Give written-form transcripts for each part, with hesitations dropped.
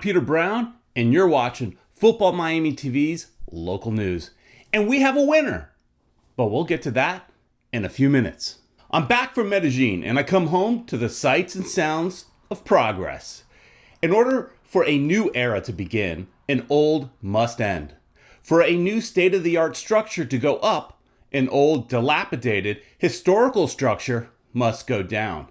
Peter Brown, and you're watching Football Miami TV's local news. And we have a winner, but we'll get to that in a few minutes. I'm back from Medellin, and I come home to the sights and sounds of progress. In order for a new era to begin, an old must end. For a new state-of-the-art structure to go up, an old, dilapidated, historical structure must go down.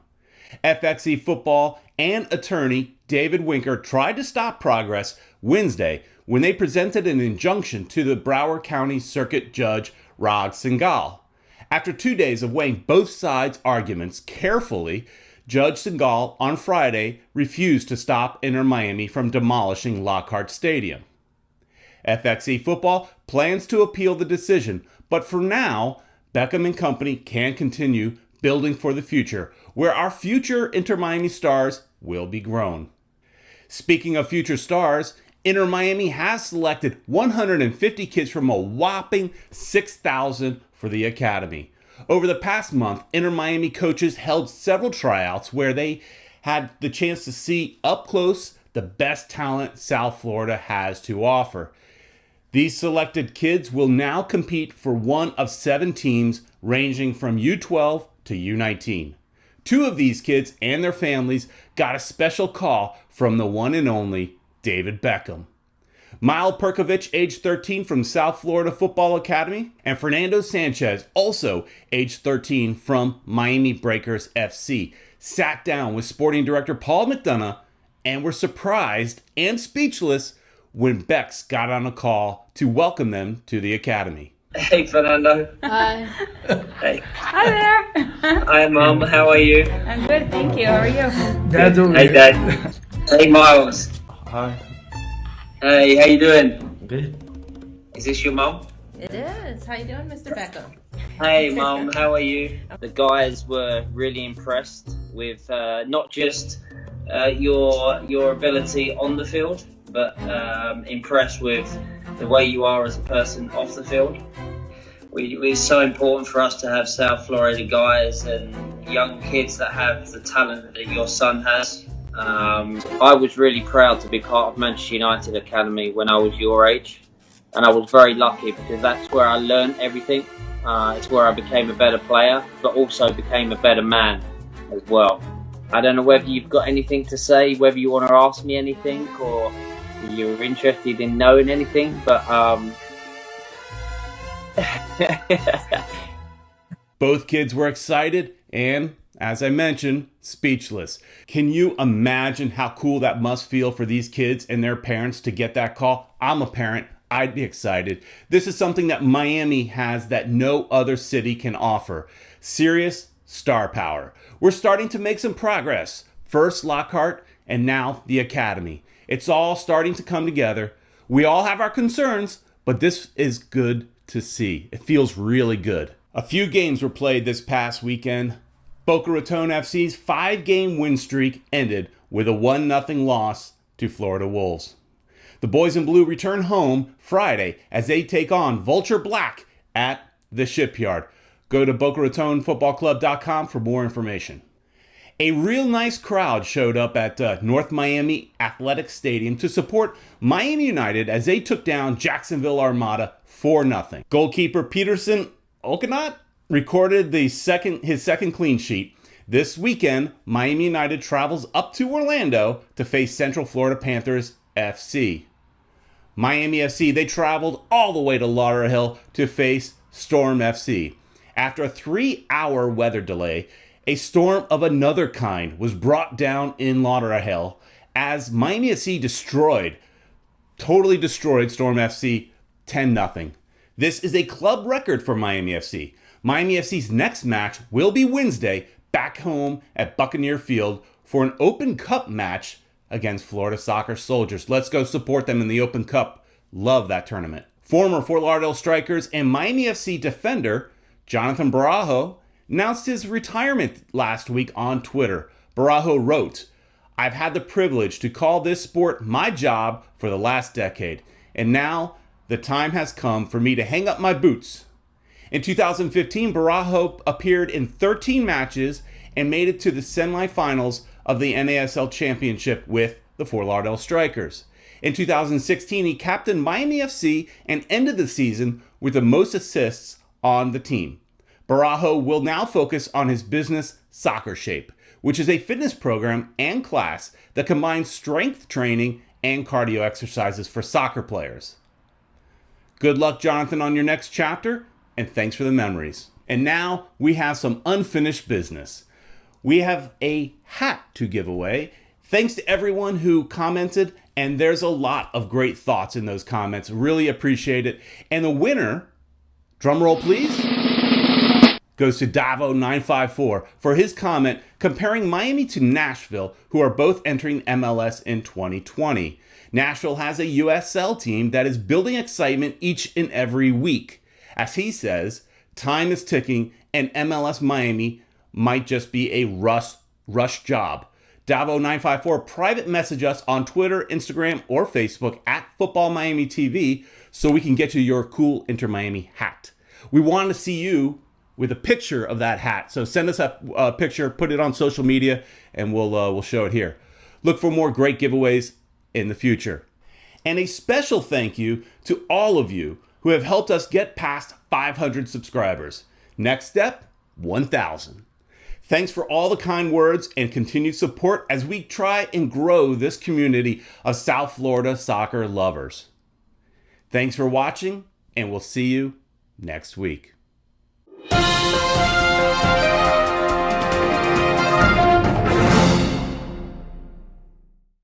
FXE Futbol and attorney David Winker tried to stop progress Wednesday when they presented an injunction to the Broward County Circuit Judge Rod Singal. After 2 days of weighing both sides' arguments carefully, Judge Singal on Friday refused to stop Inter Miami from demolishing Lockhart Stadium. FXE Futbol plans to appeal the decision, but for now, Beckham and company can continue building for the future, where our future Inter Miami stars will be grown. Speaking of future stars, Inter Miami has selected 150 kids from a whopping 6,000 for the academy. Over the past month, Inter Miami coaches held several tryouts where they had the chance to see up close the best talent South Florida has to offer. These selected kids will now compete for one of 7 teams ranging from U12 to U19. 2 of these kids and their families got a special call from the one and only David Beckham. Mile Perkovich, age 13 from South Florida Football Academy, and Fernando Sanchez, also age 13 from Miami Breakers FC, sat down with sporting director Paul McDonough and were surprised and speechless when Bex got on a call to welcome them to the academy. Hey, Fernando. Hi. Hey. Hi there. Hi, Mum. How are you? I'm good, thank you. How are you? Dad's over Hey, here. Dad. Hey, Miles. Hi. Hey, how you doing? Good. Is this your mum? It is. How you doing, Mr. Beckham? Hey, Mum. How are you? The guys were really impressed with not just your ability on the field, but impressed with the way you are as a person off the field. It's so important for us to have South Florida guys and young kids that have the talent that your son has. I was really proud to be part of Manchester United Academy when I was your age, and I was very lucky because that's where I learned everything. It's where I became a better player, but also became a better man as well. I don't know whether you've got anything to say, whether you want to ask me anything or you're interested in knowing anything, but Both kids were excited and, as I mentioned, speechless. Can you imagine how cool that must feel for these kids and their parents to get that call? I'm a parent. I'd be excited. This is something that Miami has that no other city can offer. Serious star power. We're starting to make some progress. First Lockhart and now the academy. It's all starting to come together. We all have our concerns, but this is good to see. It feels really good. A few games were played this past weekend. Boca Raton FC's 5-game win streak ended with a 1-0 loss to Florida Wolves. The boys in blue return home Friday as they take on Vulture Black at the Shipyard. Go to BocaRatonFootballClub.com for more information. A real nice crowd showed up at North Miami Athletic Stadium to support Miami United as they took down Jacksonville Armada 4-0. Goalkeeper Peterson Okanot recorded his second clean sheet. This weekend, Miami United travels up to Orlando to face Central Florida Panthers FC. Miami FC, they traveled all the way to Lauderhill to face Storm FC. After a 3-hour weather delay, a storm of another kind was brought down in Lauderhill as Miami FC totally destroyed Storm FC 10-0. This is a club record for Miami FC. Miami FC's next match will be Wednesday back home at Buccaneer Field for an Open Cup match against Florida Soccer Soldiers. Let's go support them in the Open Cup. Love that tournament. Former Fort Lauderdale Strikers and Miami FC defender Jonathan Barajo announced his retirement last week on Twitter. Barajo wrote, "I've had the privilege to call this sport my job for the last decade, and now the time has come for me to hang up my boots." In 2015, Barajo appeared in 13 matches and made it to the semifinals of the NASL Championship with the the Fort Lauderdale Strikers. In 2016, he captained Miami FC and ended the season with the most assists on the team. Barajo will now focus on his business, Soccer Shape, which is a fitness program and class that combines strength training and cardio exercises for soccer players. Good luck, Jonathan, on your next chapter, and thanks for the memories. And now we have some unfinished business. We have a hat to give away. Thanks to everyone who commented, and there's a lot of great thoughts in those comments. Really appreciate it. And the winner, drum roll please, goes to Davo954 for his comment comparing Miami to Nashville, who are both entering MLS in 2020. Nashville has a USL team that is building excitement each and every week. As he says, time is ticking and MLS Miami might just be a rush job. Davo954 private message us on Twitter, Instagram, or Facebook at Football Miami TV so we can get you your cool Inter Miami hat. We want to see you with a picture of that hat. So send us a picture, put it on social media, and we'll show it here. Look for more great giveaways in the future. And a special thank you to all of you who have helped us get past 500 subscribers. Next step, 1,000. Thanks for all the kind words and continued support as we try and grow this community of South Florida soccer lovers. Thanks for watching, and we'll see you next week.